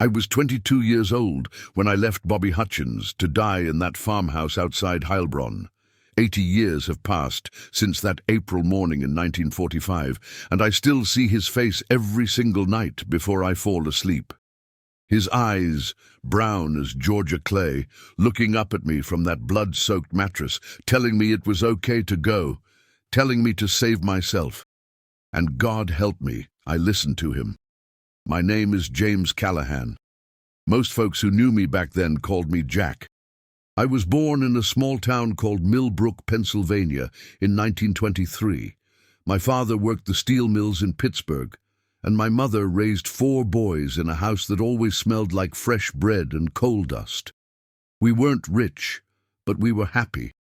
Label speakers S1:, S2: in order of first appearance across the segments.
S1: I was 22 years old when I left Bobby Hutchins to die in that farmhouse outside Heilbronn. 80 years have passed since that April morning in 1945, and I still see his face every single night before I fall asleep. His eyes, brown as Georgia clay, looking up at me from that blood-soaked mattress, telling me it was okay to go, telling me to save myself. And God help me, I listened to him. My name is James Callahan. Most folks who knew me back then called me Jack. I was born in a small town called Millbrook, Pennsylvania, in 1923. My father worked the steel mills in Pittsburgh, and my mother raised 4 boys in a house that always smelled like fresh bread and coal dust. We weren't rich, but we were happy.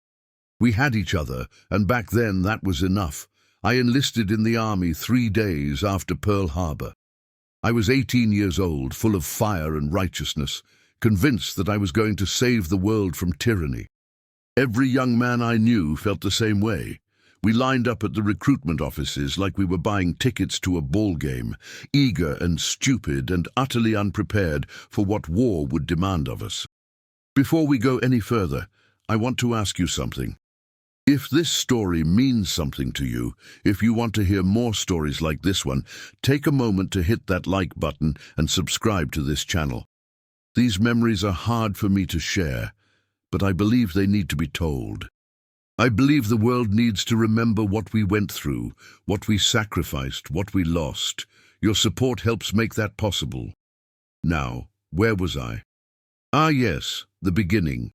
S1: We had each other, and back then that was enough. I enlisted in the army 3 days after Pearl Harbor. I was 18 years old, full of fire and righteousness, convinced that I was going to save the world from tyranny. Every young man I knew felt the same way. We lined up at the recruitment offices like we were buying tickets to a ball game, eager and stupid and utterly unprepared for what war would demand of us. Before we go any further, I want to ask you something. If this story means something to you, if you want to hear more stories like this one, take a moment to hit that like button and subscribe to this channel. These memories are hard for me to share, but I believe they need to be told. I believe the world needs to remember what we went through, what we sacrificed, what we lost. Your support helps make that possible. Now, where was I? Ah yes, the beginning.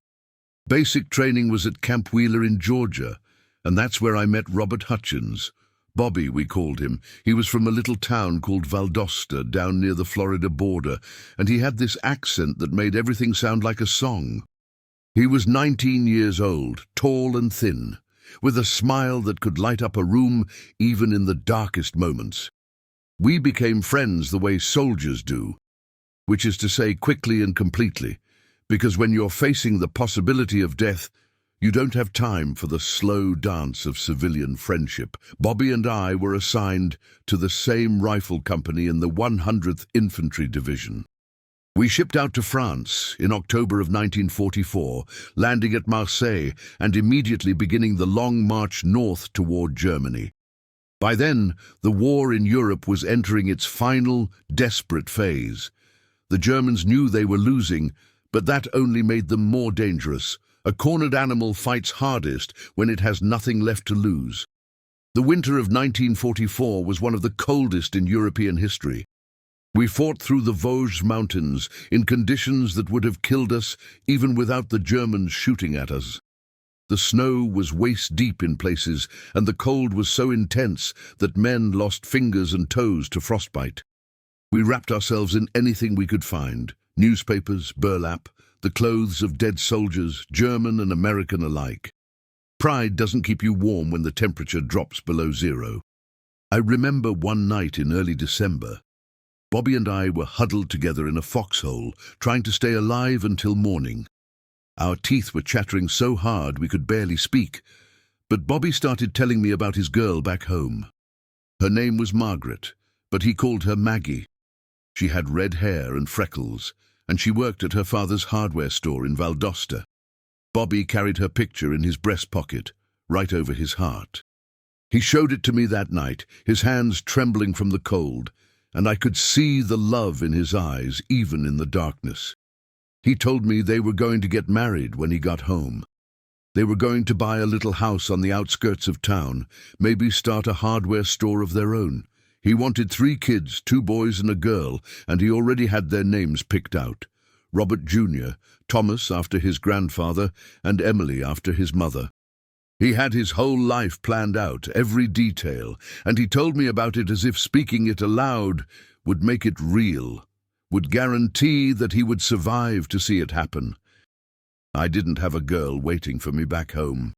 S1: Basic training was at Camp Wheeler in Georgia, and that's where I met Robert Hutchins. Bobby, we called him. He was from a little town called Valdosta, down near the Florida border, and he had this accent that made everything sound like a song. He was 19 years old, tall and thin, with a smile that could light up a room even in the darkest moments. We became friends the way soldiers do, which is to say quickly and completely. Because when you're facing the possibility of death, you don't have time for the slow dance of civilian friendship. Bobby and I were assigned to the same rifle company in the 100th Infantry Division. We shipped out to France in October of 1944, landing at Marseille and immediately beginning the long march north toward Germany. By then, the war in Europe was entering its final, desperate phase. The Germans knew they were losing, but that only made them more dangerous. A cornered animal fights hardest when it has nothing left to lose. The winter of 1944 was one of the coldest in European history. We fought through the Vosges Mountains in conditions that would have killed us even without the Germans shooting at us. The snow was waist-deep in places, and the cold was so intense that men lost fingers and toes to frostbite. We wrapped ourselves in anything we could find. Newspapers, burlap, the clothes of dead soldiers, German and American alike. Pride doesn't keep you warm when the temperature drops below 0. I remember one night in early December. Bobby and I were huddled together in a foxhole, trying to stay alive until morning. Our teeth were chattering so hard we could barely speak, but Bobby started telling me about his girl back home. Her name was Margaret, but he called her Maggie. She had red hair and freckles, and she worked at her father's hardware store in Valdosta. Bobby carried her picture in his breast pocket, right over his heart. He showed it to me that night, his hands trembling from the cold, and I could see the love in his eyes, even in the darkness. He told me they were going to get married when he got home. They were going to buy a little house on the outskirts of town, maybe start a hardware store of their own. He wanted 3 kids, 2 boys and a girl, and he already had their names picked out. Robert Jr., Thomas after his grandfather, and Emily after his mother. He had his whole life planned out, every detail, and he told me about it as if speaking it aloud would make it real, would guarantee that he would survive to see it happen. I didn't have a girl waiting for me back home.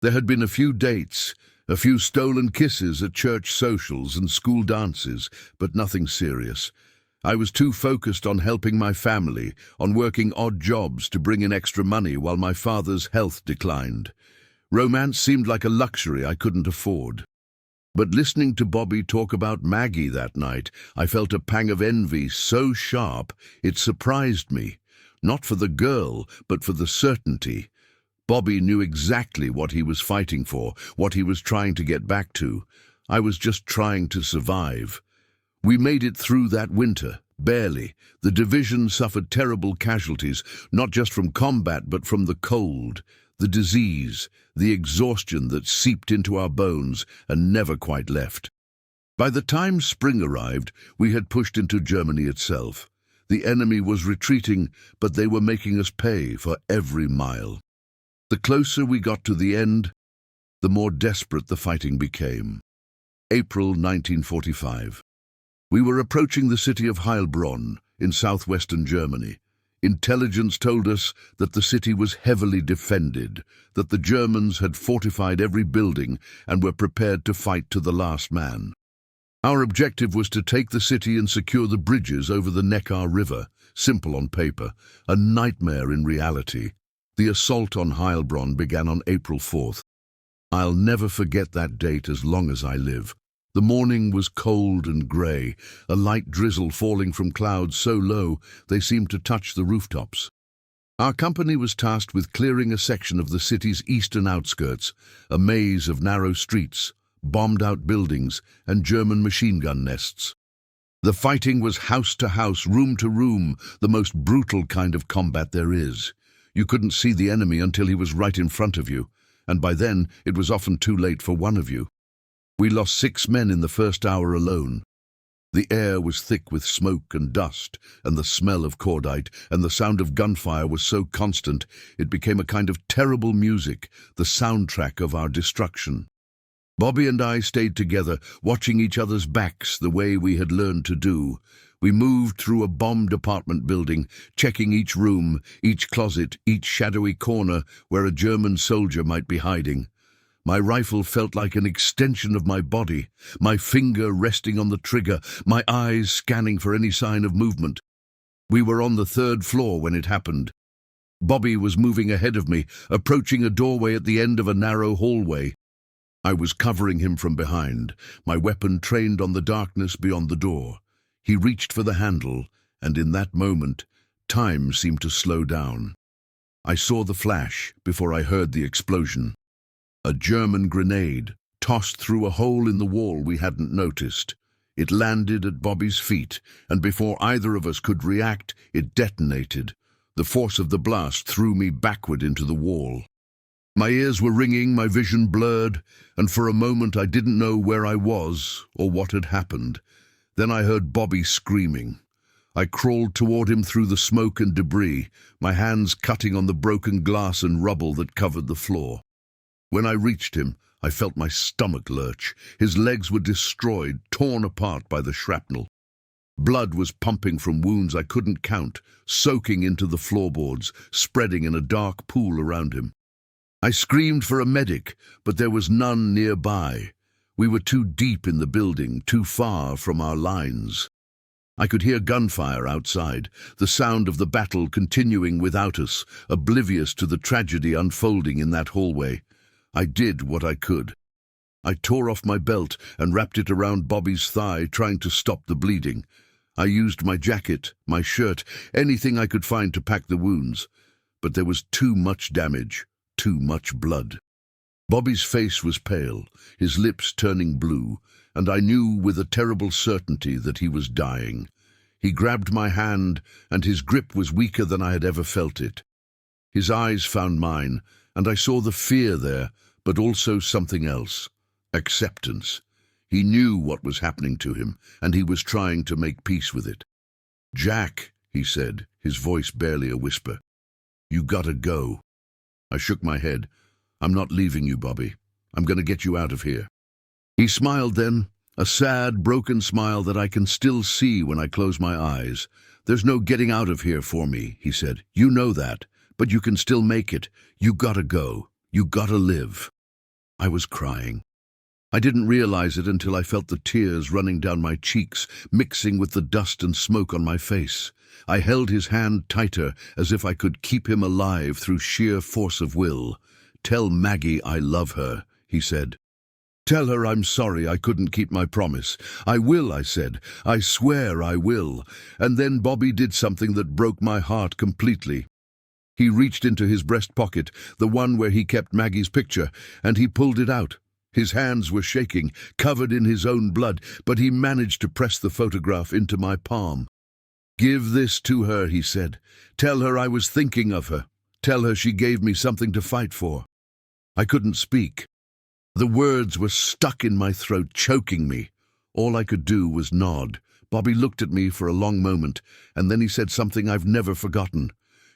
S1: There had been a few dates, a few stolen kisses at church socials and school dances, but nothing serious. I was too focused on helping my family, on working odd jobs to bring in extra money while my father's health declined. Romance seemed like a luxury I couldn't afford. But listening to Bobby talk about Maggie that night, I felt a pang of envy so sharp it surprised me. Not for the girl, but for the certainty. Bobby knew exactly what he was fighting for, what he was trying to get back to. I was just trying to survive. We made it through that winter, barely. The division suffered terrible casualties, not just from combat but from the cold, the disease, the exhaustion that seeped into our bones and never quite left. By the time spring arrived, we had pushed into Germany itself. The enemy was retreating, but they were making us pay for every mile. The closer we got to the end, the more desperate the fighting became. April 1945. We were approaching the city of Heilbronn in southwestern Germany. Intelligence told us that the city was heavily defended, that the Germans had fortified every building and were prepared to fight to the last man. Our objective was to take the city and secure the bridges over the Neckar River, simple on paper, a nightmare in reality. The assault on Heilbronn began on April 4th. I'll never forget that date as long as I live. The morning was cold and grey, a light drizzle falling from clouds so low they seemed to touch the rooftops. Our company was tasked with clearing a section of the city's eastern outskirts, a maze of narrow streets, bombed-out buildings, and German machine gun nests. The fighting was house to house, room to room, the most brutal kind of combat there is. You couldn't see the enemy until he was right in front of you, and by then it was often too late for one of you. We lost 6 men in the first hour alone. The air was thick with smoke and dust, and the smell of cordite, and the sound of gunfire was so constant it became a kind of terrible music, the soundtrack of our destruction. Bobby and I stayed together, watching each other's backs the way we had learned to do. We moved through a bombed apartment building, checking each room, each closet, each shadowy corner where a German soldier might be hiding. My rifle felt like an extension of my body, my finger resting on the trigger, my eyes scanning for any sign of movement. We were on the 3rd floor when it happened. Bobby was moving ahead of me, approaching a doorway at the end of a narrow hallway. I was covering him from behind, my weapon trained on the darkness beyond the door. He reached for the handle, and in that moment, time seemed to slow down. I saw the flash before I heard the explosion. A German grenade, tossed through a hole in the wall we hadn't noticed. It landed at Bobby's feet, and before either of us could react, it detonated. The force of the blast threw me backward into the wall. My ears were ringing, my vision blurred, and for a moment I didn't know where I was or what had happened. Then I heard Bobby screaming. I crawled toward him through the smoke and debris, my hands cutting on the broken glass and rubble that covered the floor. When I reached him, I felt my stomach lurch. His legs were destroyed, torn apart by the shrapnel. Blood was pumping from wounds I couldn't count, soaking into the floorboards, spreading in a dark pool around him. I screamed for a medic, but there was none nearby. We were too deep in the building, too far from our lines. I could hear gunfire outside, the sound of the battle continuing without us, oblivious to the tragedy unfolding in that hallway. I did what I could. I tore off my belt and wrapped it around Bobby's thigh, trying to stop the bleeding. I used my jacket, my shirt, anything I could find to pack the wounds. But there was too much damage, too much blood. Bobby's face was pale, his lips turning blue, and I knew with a terrible certainty that he was dying. He grabbed my hand, and his grip was weaker than I had ever felt it. His eyes found mine, and I saw the fear there, but also something else. Acceptance. He knew what was happening to him, and he was trying to make peace with it. "Jack," he said, his voice barely a whisper. "You gotta go." I shook my head. "I'm not leaving you, Bobby. I'm going to get you out of here." He smiled then, a sad, broken smile that I can still see when I close my eyes. "There's no getting out of here for me," he said. "You know that, but you can still make it. You gotta go. You gotta live." I was crying. I didn't realize it until I felt the tears running down my cheeks, mixing with the dust and smoke on my face. I held his hand tighter, as if I could keep him alive through sheer force of will. "Tell Maggie I love her," he said. Tell her I'm sorry I couldn't keep my promise. I will, I said. I swear I will. And then Bobby did something that broke my heart completely. He reached into his breast pocket, the one where he kept Maggie's picture, and he pulled it out. His hands were shaking, covered in his own blood, but he managed to press the photograph into my palm. "Give this to her," he said. "Tell her I was thinking of her. Tell her she gave me something to fight for." I couldn't speak. The words were stuck in my throat, choking me. All I could do was nod. Bobby looked at me for a long moment, and then he said something I've never forgotten.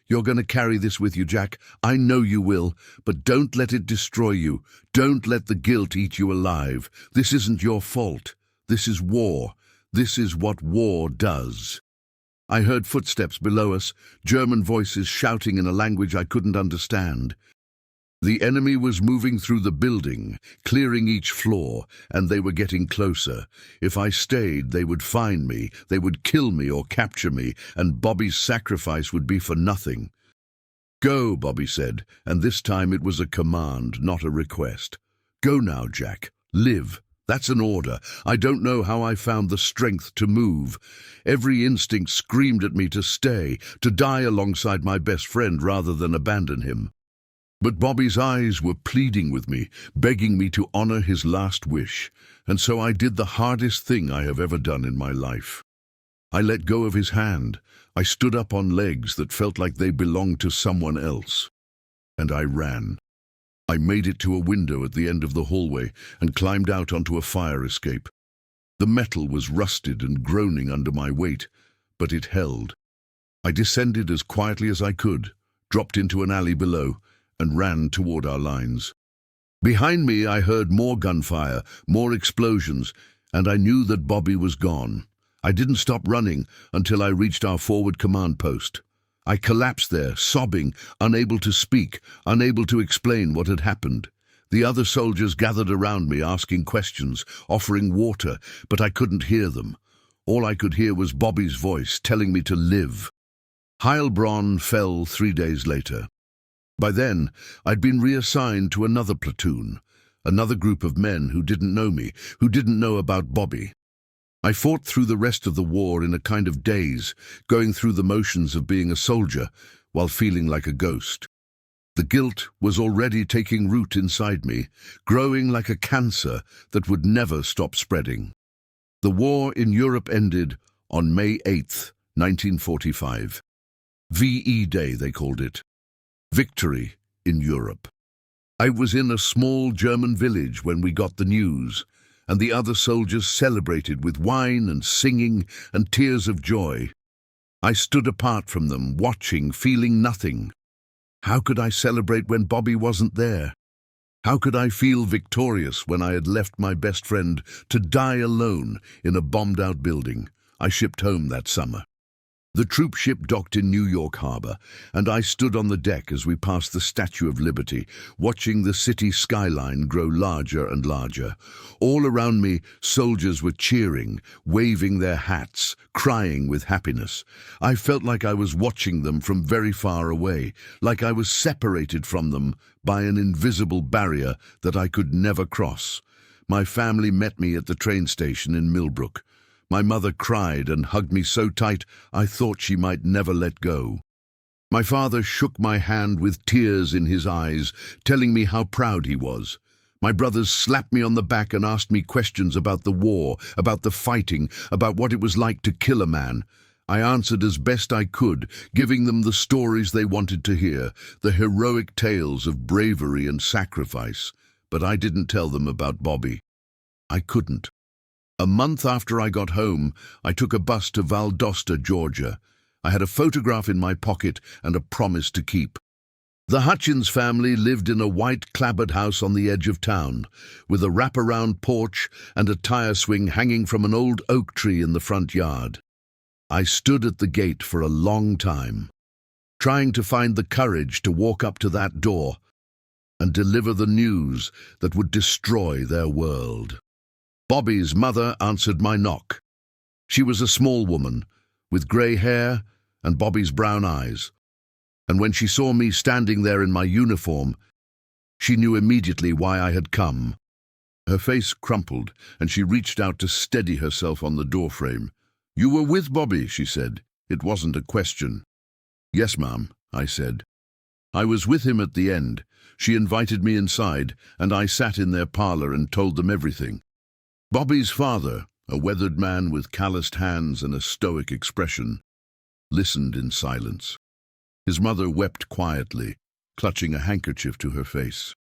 S1: "You're going to carry this with you, Jack. I know you will, but don't let it destroy you. Don't let the guilt eat you alive. This isn't your fault. This is war. This is what war does." I heard footsteps below us, German voices shouting in a language I couldn't understand. The enemy was moving through the building, clearing each floor, and they were getting closer. If I stayed, they would find me, they would kill me or capture me, and Bobby's sacrifice would be for nothing. "Go," Bobby said, and this time it was a command, not a request. "Go now, Jack. Live. That's an order. I don't know how I found the strength to move. Every instinct screamed at me to stay, to die alongside my best friend rather than abandon him. But Bobby's eyes were pleading with me, begging me to honor his last wish, and so I did the hardest thing I have ever done in my life. I let go of his hand. I stood up on legs that felt like they belonged to someone else. And I ran. I made it to a window at the end of the hallway and climbed out onto a fire escape. The metal was rusted and groaning under my weight, but it held. I descended as quietly as I could, dropped into an alley below, and ran toward our lines. Behind me I heard more gunfire, more explosions, and I knew that Bobby was gone. I didn't stop running until I reached our forward command post. I collapsed there, sobbing, unable to speak, unable to explain what had happened. The other soldiers gathered around me, asking questions, offering water, but I couldn't hear them. All I could hear was Bobby's voice telling me to live. Heilbronn fell 3 days later. By then, I'd been reassigned to another platoon, another group of men who didn't know me, who didn't know about Bobby. I fought through the rest of the war in a kind of daze, going through the motions of being a soldier while feeling like a ghost. The guilt was already taking root inside me, growing like a cancer that would never stop spreading. The war in Europe ended on May 8th, 1945. VE Day, they called it. Victory in Europe. I was in a small German village when we got the news, and the other soldiers celebrated with wine and singing and tears of joy. I stood apart from them, watching, feeling nothing. How could I celebrate when Bobby wasn't there? How could I feel victorious when I had left my best friend to die alone in a bombed-out building? I shipped home that summer. The troop ship docked in New York Harbor, and I stood on the deck as we passed the Statue of Liberty, watching the city skyline grow larger and larger. All around me, soldiers were cheering, waving their hats, crying with happiness. I felt like I was watching them from very far away, like I was separated from them by an invisible barrier that I could never cross. My family met me at the train station in Millbrook. My mother cried and hugged me so tight I thought she might never let go. My father shook my hand with tears in his eyes, telling me how proud he was. My brothers slapped me on the back and asked me questions about the war, about the fighting, about what it was like to kill a man. I answered as best I could, giving them the stories they wanted to hear, the heroic tales of bravery and sacrifice. But I didn't tell them about Bobby. I couldn't. A month after I got home, I took a bus to Valdosta, Georgia. I had a photograph in my pocket and a promise to keep. The Hutchins family lived in a white clapboard house on the edge of town, with a wraparound porch and a tire swing hanging from an old oak tree in the front yard. I stood at the gate for a long time, trying to find the courage to walk up to that door and deliver the news that would destroy their world. Bobby's mother answered my knock. She was a small woman, with grey hair and Bobby's brown eyes. And when she saw me standing there in my uniform, she knew immediately why I had come. Her face crumpled, and she reached out to steady herself on the doorframe. "You were with Bobby," she said. "It wasn't a question." "Yes, ma'am," I said. "I was with him at the end. She invited me inside, and I sat in their parlor and told them everything." Bobby's father, a weathered man with calloused hands and a stoic expression, listened in silence. His mother wept quietly, clutching a handkerchief to her face.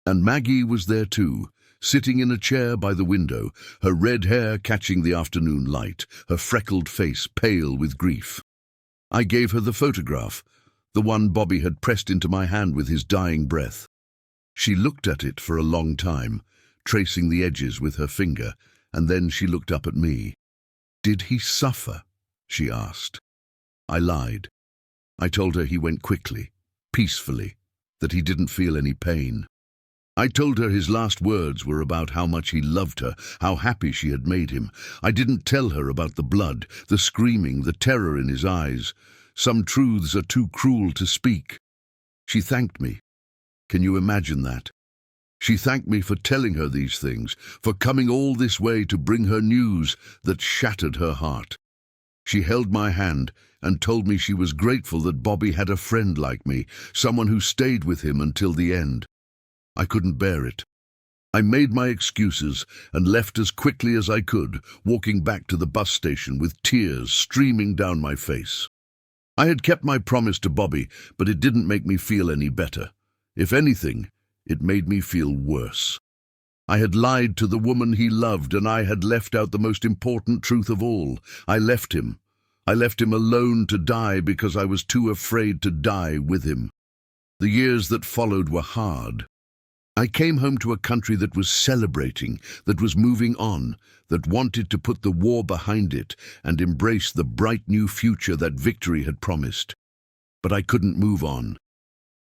S1: And Maggie was there too, sitting in a chair by the window, her red hair catching the afternoon light, her freckled face pale with grief. I gave her the photograph, the one Bobby had pressed into my hand with his dying breath. She looked at it for a long time, tracing the edges with her finger, and then she looked up at me. "Did he suffer?" she asked. I lied. I told her he went quickly, peacefully, that he didn't feel any pain. I told her his last words were about how much he loved her, how happy she had made him. I didn't tell her about the blood, the screaming, the terror in his eyes. Some truths are too cruel to speak. She thanked me. Can you imagine that? She thanked me for telling her these things, for coming all this way to bring her news that shattered her heart. She held my hand and told me she was grateful that Bobby had a friend like me, someone who stayed with him until the end. I couldn't bear it. I made my excuses and left as quickly as I could, walking back to the bus station with tears streaming down my face. I had kept my promise to Bobby, but it didn't make me feel any better. If anything, it made me feel worse. I had lied to the woman he loved, and I had left out the most important truth of all. I left him. I left him alone to die because I was too afraid to die with him. The years that followed were hard. I came home to a country that was celebrating, that was moving on, that wanted to put the war behind it and embrace the bright new future that victory had promised. But I couldn't move on.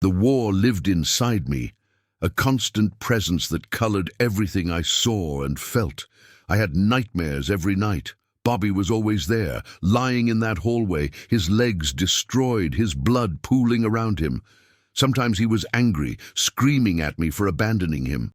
S1: The war lived inside me, a constant presence that colored everything I saw and felt. I had nightmares every night. Bobby was always there, lying in that hallway, his legs destroyed, his blood pooling around him. Sometimes he was angry, screaming at me for abandoning him.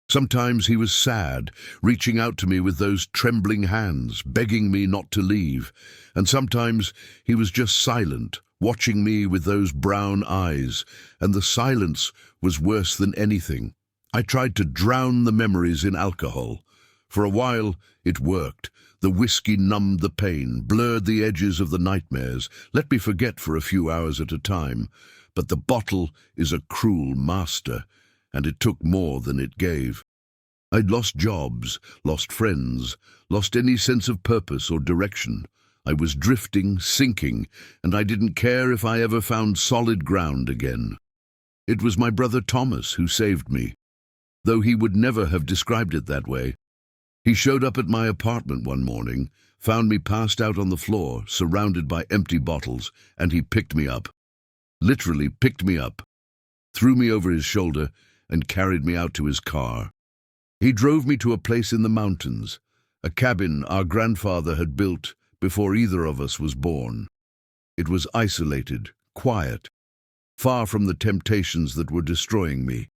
S1: Sometimes he was sad, reaching out to me with those trembling hands, begging me not to leave. And sometimes he was just silent, watching me with those brown eyes, and the silence was worse than anything. I tried to drown the memories in alcohol. For a while, it worked. The whiskey numbed the pain, blurred the edges of the nightmares, let me forget for a few hours at a time. But the bottle is a cruel master, and it took more than it gave. I'd lost jobs, lost friends, lost any sense of purpose or direction. I was drifting, sinking, and I didn't care if I ever found solid ground again. It was my brother Thomas who saved me, though he would never have described it that way. He showed up at my apartment one morning, found me passed out on the floor, surrounded by empty bottles, and he picked me up. Literally picked me up, threw me over his shoulder, and carried me out to his car. He drove me to a place in the mountains, a cabin our grandfather had built before either of us was born. It was isolated, quiet, far from the temptations that were destroying me.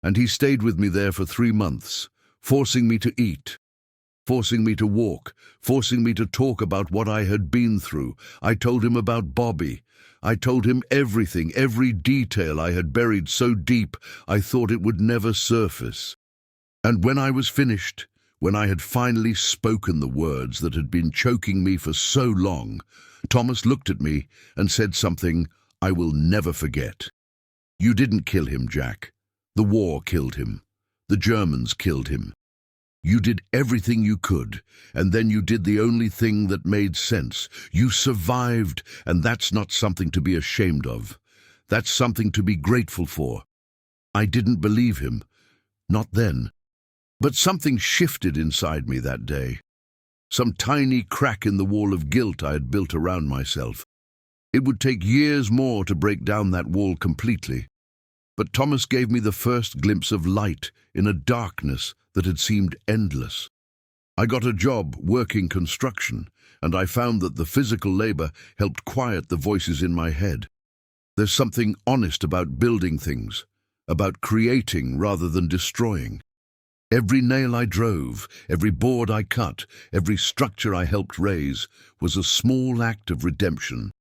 S1: And he stayed with me there for 3 months, forcing me to eat, forcing me to walk, forcing me to talk about what I had been through. I told him about Bobby. I told him everything, every detail I had buried so deep I thought it would never surface. And when I was finished, when I had finally spoken the words that had been choking me for so long, Thomas looked at me and said something I will never forget. "You didn't kill him, Jack. The war killed him. The Germans killed him. You did everything you could, and then you did the only thing that made sense. You survived, and that's not something to be ashamed of. That's something to be grateful for." I didn't believe him. Not then. But something shifted inside me that day. Some tiny crack in the wall of guilt I had built around myself. It would take years more to break down that wall completely. But Thomas gave me the first glimpse of light in a darkness that had seemed endless. I got a job working construction, and I found that the physical labor helped quiet the voices in my head. There's something honest about building things, about creating rather than destroying. Every nail I drove, every board I cut, every structure I helped raise was a small act of redemption.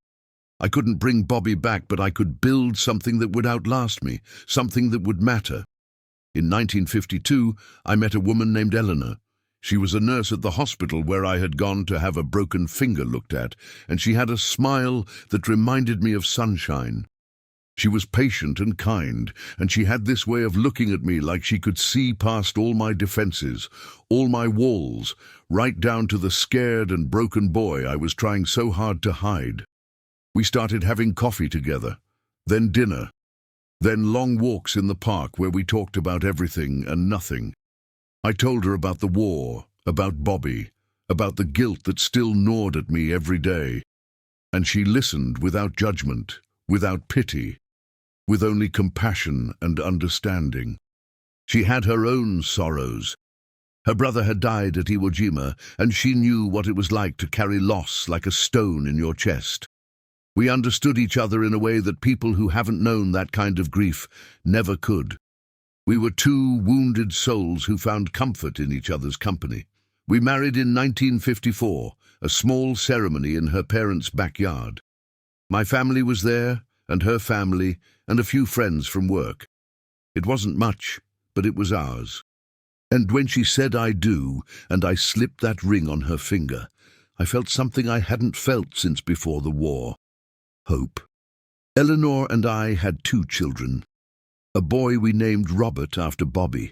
S1: I couldn't bring Bobby back, but I could build something that would outlast me, something that would matter. In 1952, I met a woman named Eleanor. She was a nurse at the hospital where I had gone to have a broken finger looked at, and she had a smile that reminded me of sunshine. She was patient and kind, and she had this way of looking at me like she could see past all my defenses, all my walls, right down to the scared and broken boy I was trying so hard to hide. We started having coffee together, then dinner, then long walks in the park where we talked about everything and nothing. I told her about the war, about Bobby, about the guilt that still gnawed at me every day. And she listened without judgment, without pity, with only compassion and understanding. She had her own sorrows. Her brother had died at Iwo Jima, and she knew what it was like to carry loss like a stone in your chest. We understood each other in a way that people who haven't known that kind of grief never could. We were two wounded souls who found comfort in each other's company. We married in 1954, a small ceremony in her parents' backyard. My family was there, and her family, and a few friends from work. It wasn't much, but it was ours. And when she said "I do," and I slipped that ring on her finger, I felt something I hadn't felt since before the war. Hope. Eleanor and I had 2 children. A boy we named Robert after Bobby,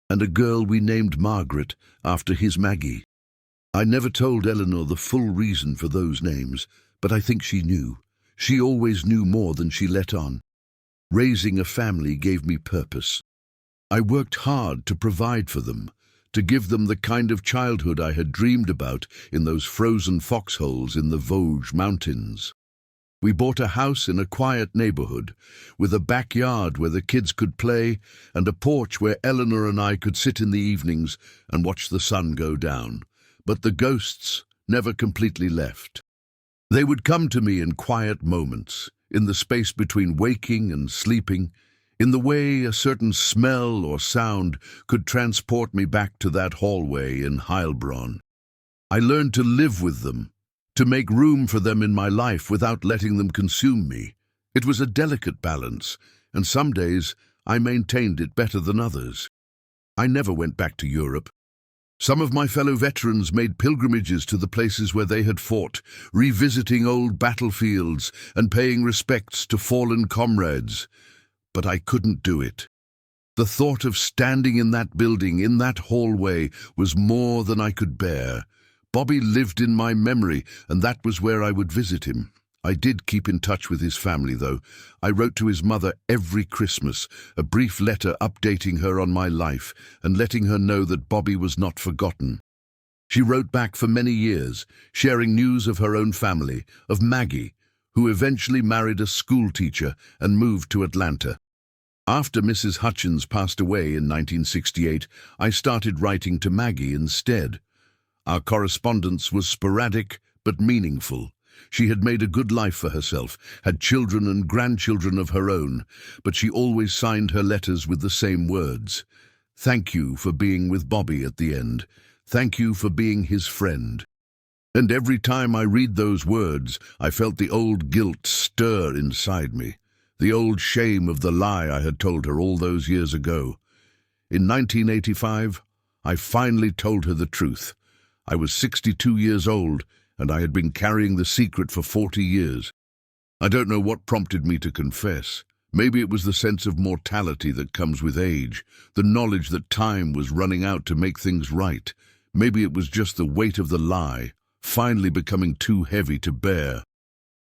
S1: and a girl we named Margaret after his Maggie. I never told Eleanor the full reason for those names, but I think she knew. She always knew more than she let on. Raising a family gave me purpose. I worked hard to provide for them, to give them the kind of childhood I had dreamed about in those frozen foxholes in the Vosges Mountains. We bought a house in a quiet neighborhood, with a backyard where the kids could play and a porch where Eleanor and I could sit in the evenings and watch the sun go down. But the ghosts never completely left. They would come to me in quiet moments, in the space between waking and sleeping, in the way a certain smell or sound could transport me back to that hallway in Heilbronn. I learned to live with them, to make room for them in my life without letting them consume me. It was a delicate balance, and some days I maintained it better than others. I never went back to Europe. Some of my fellow veterans made pilgrimages to the places where they had fought, revisiting old battlefields and paying respects to fallen comrades. But I couldn't do it. The thought of standing in that building, in that hallway, was more than I could bear. Bobby lived in my memory, and that was where I would visit him. I did keep in touch with his family, though. I wrote to his mother every Christmas, a brief letter updating her on my life and letting her know that Bobby was not forgotten. She wrote back for many years, sharing news of her own family, of Maggie, who eventually married a school teacher and moved to Atlanta. After Mrs. Hutchins passed away in 1968, I started writing to Maggie instead. Our correspondence was sporadic but meaningful. She had made a good life for herself, had children and grandchildren of her own, but she always signed her letters with the same words. Thank you for being with Bobby at the end. Thank you for being his friend. And every time I read those words, I felt the old guilt stir inside me, the old shame of the lie I had told her all those years ago. In 1985, I finally told her the truth. I was 62 years old, and I had been carrying the secret for 40 years. I don't know what prompted me to confess. Maybe it was the sense of mortality that comes with age, the knowledge that time was running out to make things right. Maybe it was just the weight of the lie, finally becoming too heavy to bear.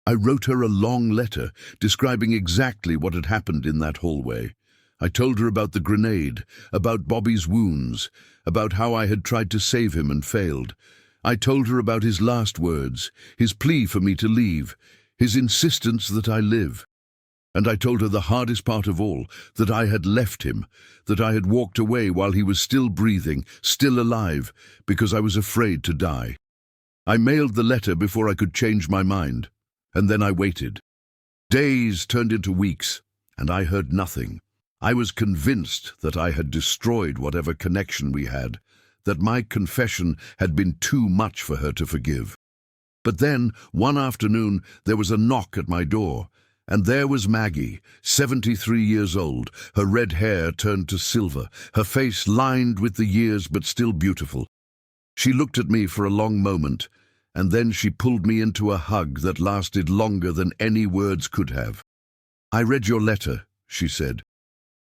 S1: I wrote her a long letter describing exactly what had happened in that hallway. I told her about the grenade, about Bobby's wounds, about how I had tried to save him and failed. I told her about his last words, his plea for me to leave, his insistence that I live. And I told her the hardest part of all, that I had left him, that I had walked away while he was still breathing, still alive, because I was afraid to die. I mailed the letter before I could change my mind, and then I waited. Days turned into weeks, and I heard nothing. I was convinced that I had destroyed whatever connection we had, that my confession had been too much for her to forgive. But then, one afternoon, there was a knock at my door, and there was Maggie, 73 years old, her red hair turned to silver, her face lined with the years but still beautiful. She looked at me for a long moment, and then she pulled me into a hug that lasted longer than any words could have. "I read your letter," she said.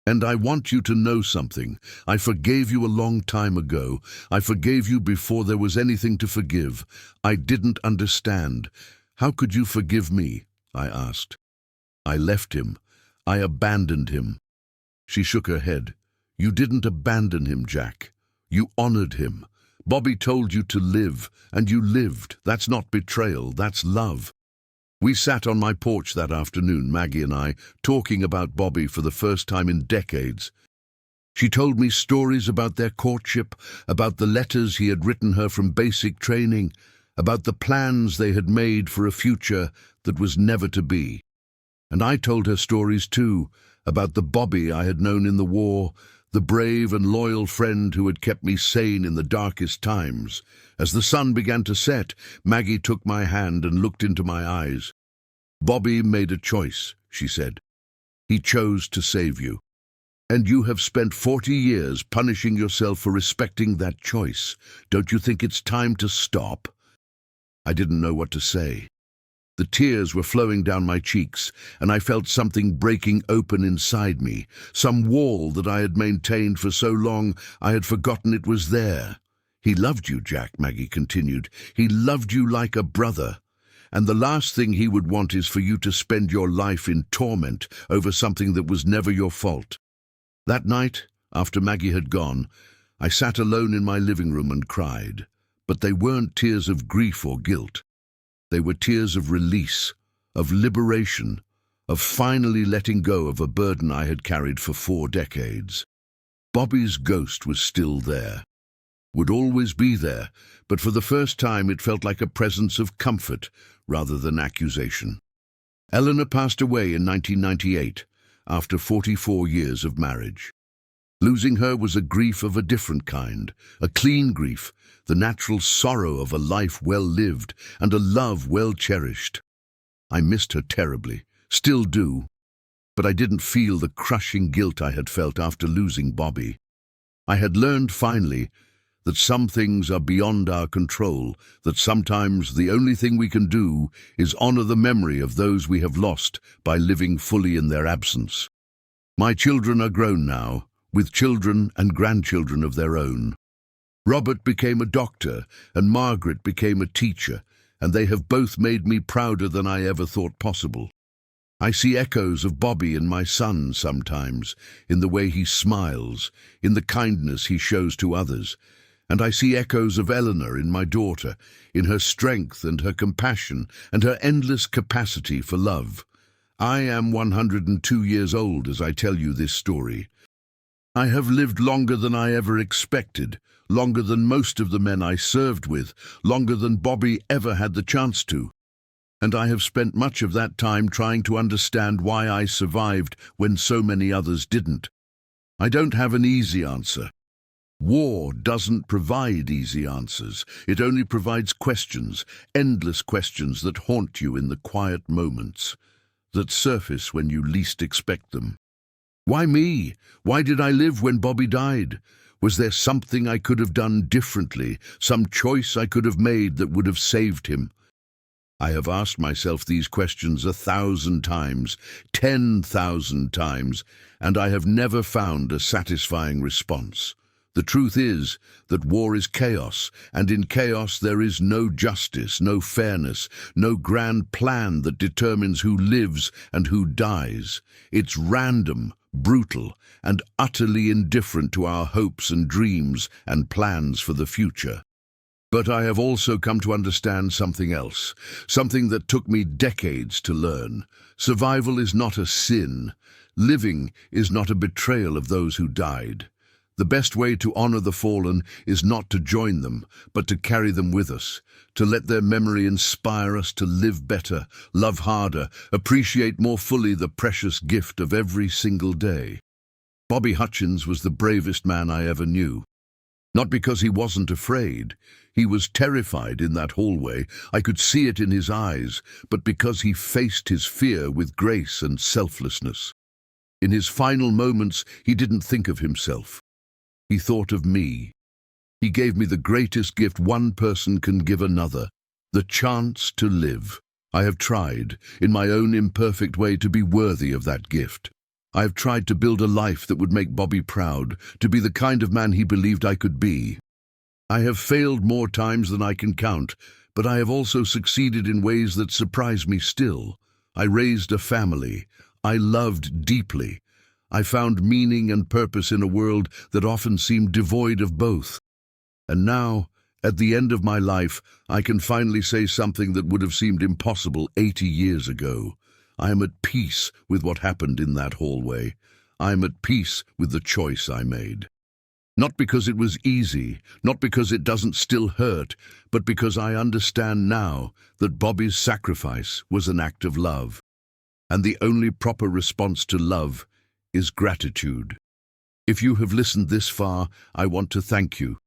S1: "And I want you to know something. I forgave you a long time ago. I forgave you before there was anything to forgive. I didn't understand. How could you forgive me?" I asked. "I left him. I abandoned him." She shook her head. "You didn't abandon him, Jack. You honored him. Bobby told you to live, and you lived. That's not betrayal, that's love." We sat on my porch that afternoon, Maggie and I, talking about Bobby for the first time in decades. She told me stories about their courtship, about the letters he had written her from basic training, about the plans they had made for a future that was never to be. And I told her stories too, about the Bobby I had known in the war, the brave and loyal friend who had kept me sane in the darkest times. As the sun began to set, Maggie took my hand and looked into my eyes. "Bobby made a choice," she said. "He chose to save you. And you have spent 40 years punishing yourself for respecting that choice. Don't you think it's time to stop?" I didn't know what to say. The tears were flowing down my cheeks, and I felt something breaking open inside me, some wall that I had maintained for so long I had forgotten it was there. "He loved you, Jack," Maggie continued. "He loved you like a brother. And the last thing he would want is for you to spend your life in torment over something that was never your fault." That night, after Maggie had gone, I sat alone in my living room and cried. But they weren't tears of grief or guilt. They were tears of release, of liberation, of finally letting go of a burden I had carried for 4 decades. Bobby's ghost was still there, would always be there, but for the first time it felt like a presence of comfort rather than accusation. Eleanor passed away in 1998, after 44 years of marriage. Losing her was a grief of a different kind, a clean grief, the natural sorrow of a life well lived and a love well cherished. I missed her terribly, still do, but I didn't feel the crushing guilt I had felt after losing Bobby. I had learned finally that some things are beyond our control, that sometimes the only thing we can do is honor the memory of those we have lost by living fully in their absence. My children are grown now, with children and grandchildren of their own. Robert became a doctor, and Margaret became a teacher, and they have both made me prouder than I ever thought possible. I see echoes of Bobby in my son sometimes, in the way he smiles, in the kindness he shows to others, and I see echoes of Eleanor in my daughter, in her strength and her compassion and her endless capacity for love. I am 102 years old as I tell you this story. I have lived longer than I ever expected, longer than most of the men I served with, longer than Bobby ever had the chance to. And I have spent much of that time trying to understand why I survived when so many others didn't. I don't have an easy answer. War doesn't provide easy answers. It only provides questions, endless questions that haunt you in the quiet moments, that surface when you least expect them. Why me? Why did I live when Bobby died? Was there something I could have done differently, some choice I could have made that would have saved him? I have asked myself these questions 1,000 times, 10,000 times, and I have never found a satisfying response. The truth is that war is chaos, and in chaos there is no justice, no fairness, no grand plan that determines who lives and who dies. It's random, brutal, and utterly indifferent to our hopes and dreams and plans for the future. But I have also come to understand something else, something that took me decades to learn. Survival is not a sin. Living is not a betrayal of those who died. The best way to honor the fallen is not to join them, but to carry them with us, to let their memory inspire us to live better, love harder, appreciate more fully the precious gift of every single day. Bobby Hutchins was the bravest man I ever knew. Not because he wasn't afraid. He was terrified in that hallway. I could see it in his eyes, but because he faced his fear with grace and selflessness. In his final moments, he didn't think of himself. He thought of me. He gave me the greatest gift one person can give another, the chance to live. I have tried, in my own imperfect way, to be worthy of that gift. I have tried to build a life that would make Bobby proud, to be the kind of man he believed I could be. I have failed more times than I can count, but I have also succeeded in ways that surprise me still. I raised a family. I loved deeply. I found meaning and purpose in a world that often seemed devoid of both. And now, at the end of my life, I can finally say something that would have seemed impossible 80 years ago. I am at peace with what happened in that hallway. I am at peace with the choice I made. Not because it was easy, not because it doesn't still hurt, but because I understand now that Bobby's sacrifice was an act of love. And the only proper response to love is gratitude. If you have listened this far, I want to thank you.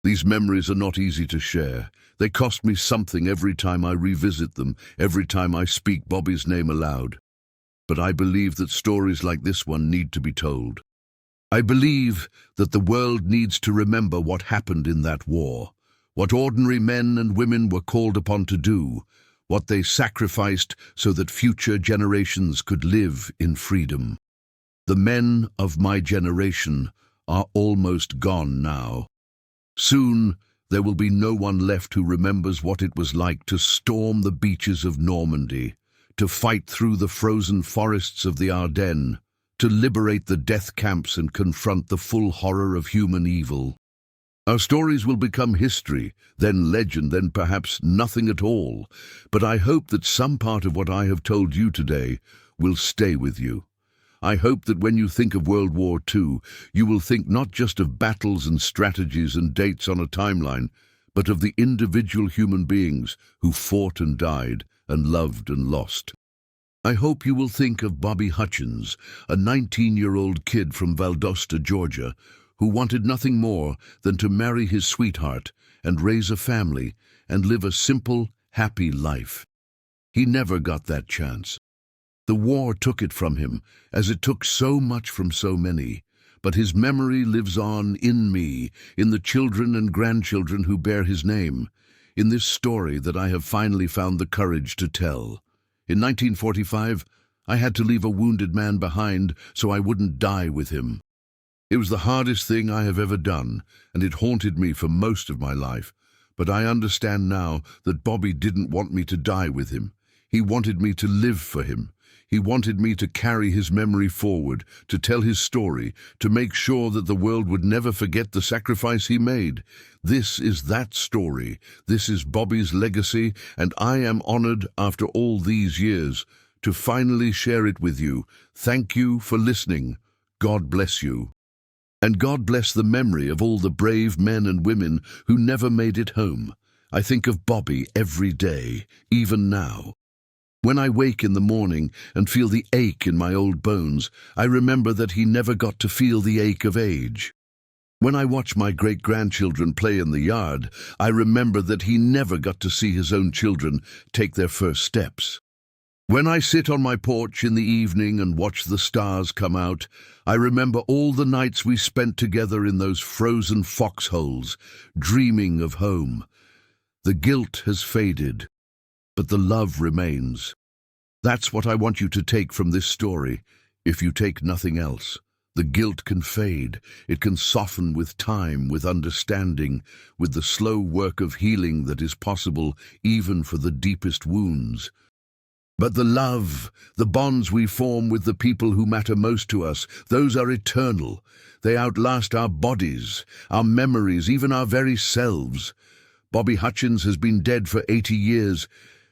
S1: These memories are not easy to share. They cost me something every time I revisit them, every time I speak Bobby's name aloud. But I believe that stories like this one need to be told. I believe that the world needs to remember what happened in that war, what ordinary men and women were called upon to do, what they sacrificed so that future generations could live in freedom. The men of my generation are almost gone now. Soon, there will be no one left who remembers what it was like to storm the beaches of Normandy, to fight through the frozen forests of the Ardennes, to liberate the death camps and confront the full horror of human evil. Our stories will become history, then legend, then perhaps nothing at all. But I hope that some part of what I have told you today will stay with you. I hope that when you think of World War II, you will think not just of battles and strategies and dates on a timeline, but of the individual human beings who fought and died and loved and lost. I hope you will think of Bobby Hutchins, a 19-year-old kid from Valdosta, Georgia, who wanted nothing more than to marry his sweetheart and raise a family and live a simple, happy life. He never got that chance. The war took it from him, as it took so much from so many, but his memory lives on in me, in the children and grandchildren who bear his name, in this story that I have finally found the courage to tell. In 1945, I had to leave a wounded man behind so I wouldn't die with him. It was the hardest thing I have ever done, and it haunted me for most of my life, but I understand now that Bobby didn't want me to die with him. He wanted me to live for him. He wanted me to carry his memory forward, to tell his story, to make sure that the world would never forget the sacrifice he made. This is that story. This is Bobby's legacy, and I am honored, after all these years, to finally share it with you. Thank you for listening. God bless you. And God bless the memory of all the brave men and women who never made it home. I think of Bobby every day, even now. When I wake in the morning and feel the ache in my old bones, I remember that he never got to feel the ache of age. When I watch my great-grandchildren play in the yard, I remember that he never got to see his own children take their first steps. When I sit on my porch in the evening and watch the stars come out, I remember all the nights we spent together in those frozen foxholes, dreaming of home. The guilt has faded, but the love remains. That's what I want you to take from this story, if you take nothing else. The guilt can fade. It can soften with time, with understanding, with the slow work of healing that is possible even for the deepest wounds. But the love, the bonds we form with the people who matter most to us, those are eternal. They outlast our bodies, our memories, even our very selves. Bobby Hutchins has been dead for 80 years,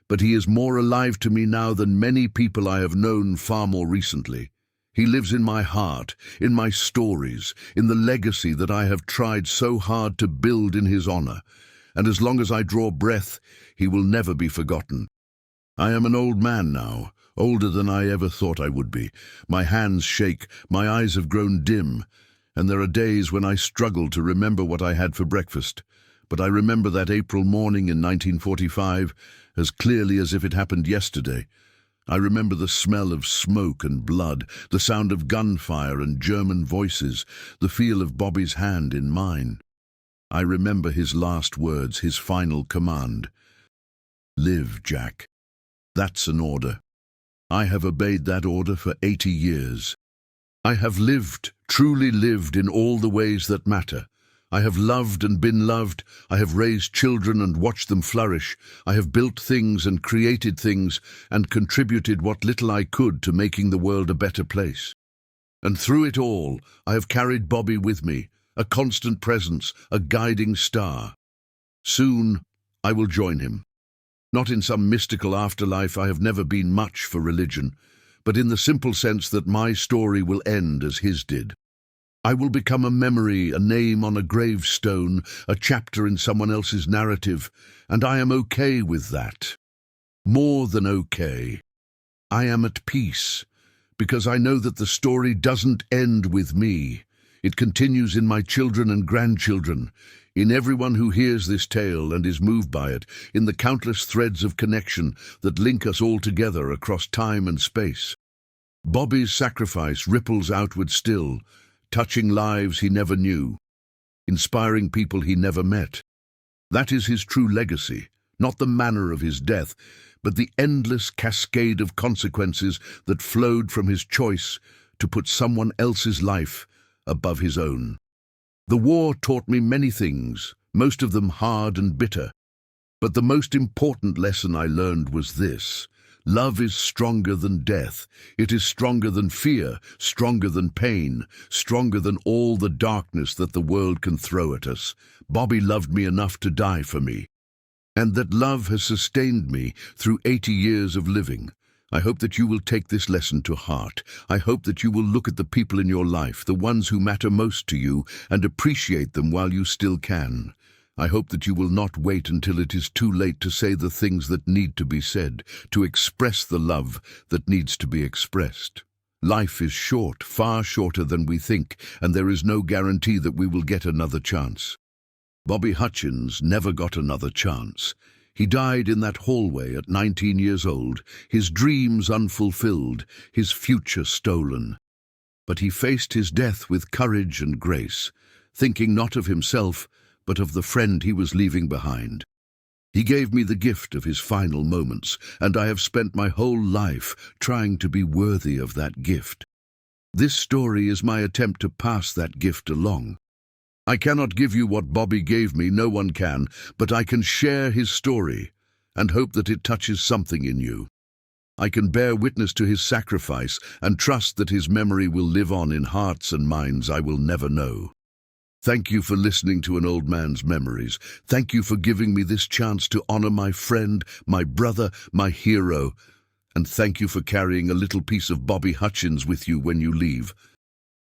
S1: but he is more alive to me now than many people I have known far more recently. He lives in my heart, in my stories, in the legacy that I have tried so hard to build in his honor, and as long as I draw breath, he will never be forgotten. I am an old man now, older than I ever thought I would be. My hands shake, my eyes have grown dim, and there are days when I struggle to remember what I had for breakfast. But I remember that April morning in 1945 as clearly as if it happened yesterday. I remember the smell of smoke and blood, the sound of gunfire and German voices, the feel of Bobby's hand in mine. I remember his last words, his final command. "Live, Jack." That's an order. I have obeyed that order for 80 years. I have lived, truly lived in all the ways that matter. I have loved and been loved. I have raised children and watched them flourish. I have built things and created things and contributed what little I could to making the world a better place. And through it all, I have carried Bobby with me, a constant presence, a guiding star. Soon, I will join him. Not in some mystical afterlife. I have never been much for religion, but in the simple sense that my story will end as his did. I will become a memory, a name on a gravestone, a chapter in someone else's narrative, and I am okay with that. More than okay. I am at peace, because I know that the story doesn't end with me. It continues in my children and grandchildren, in everyone who hears this tale and is moved by it, in the countless threads of connection that link us all together across time and space. Bobby's sacrifice ripples outward still, touching lives he never knew, inspiring people he never met. That is his true legacy, not the manner of his death, but the endless cascade of consequences that flowed from his choice to put someone else's life above his own. The war taught me many things, most of them hard and bitter. But the most important lesson I learned was this: love is stronger than death. It is stronger than fear, stronger than pain, stronger than all the darkness that the world can throw at us. Bobby loved me enough to die for me. And that love has sustained me through 80 years of living. I hope that you will take this lesson to heart. I hope that you will look at the people in your life, the ones who matter most to you, and appreciate them while you still can. I hope that you will not wait until it is too late to say the things that need to be said, to express the love that needs to be expressed. Life is short, far shorter than we think, and there is no guarantee that we will get another chance. Bobby Hutchins never got another chance. He died in that hallway at 19 years old, his dreams unfulfilled, his future stolen. But he faced his death with courage and grace, thinking not of himself, but of the friend he was leaving behind. He gave me the gift of his final moments, and I have spent my whole life trying to be worthy of that gift. This story is my attempt to pass that gift along. I cannot give you what Bobby gave me, no one can, but I can share his story and hope that it touches something in you. I can bear witness to his sacrifice and trust that his memory will live on in hearts and minds I will never know. Thank you for listening to an old man's memories. Thank you for giving me this chance to honor my friend, my brother, my hero. And thank you for carrying a little piece of Bobby Hutchins with you when you leave.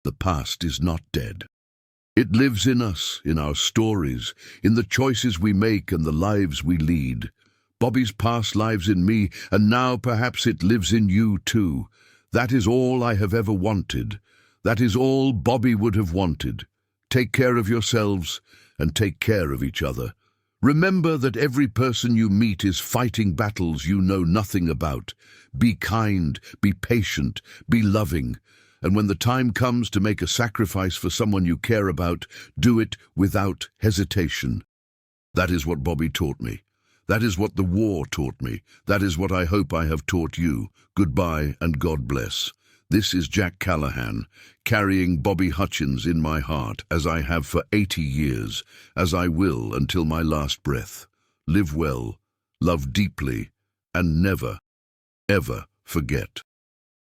S1: The past is not dead. It lives in us, in our stories, in the choices we make and the lives we lead. Bobby's past lives in me, and now perhaps it lives in you too. That is all I have ever wanted. That is all Bobby would have wanted. Take care of yourselves and take care of each other. Remember that every person you meet is fighting battles you know nothing about. Be kind, be patient, be loving. And when the time comes to make a sacrifice for someone you care about, do it without hesitation. That is what Bobby taught me. That is what the war taught me. That is what I hope I have taught you. Goodbye and God bless. This is Jack Callahan, carrying Bobby Hutchins in my heart, as I have for 80 years, as I will until my last breath. Live well, love deeply, and never, ever forget.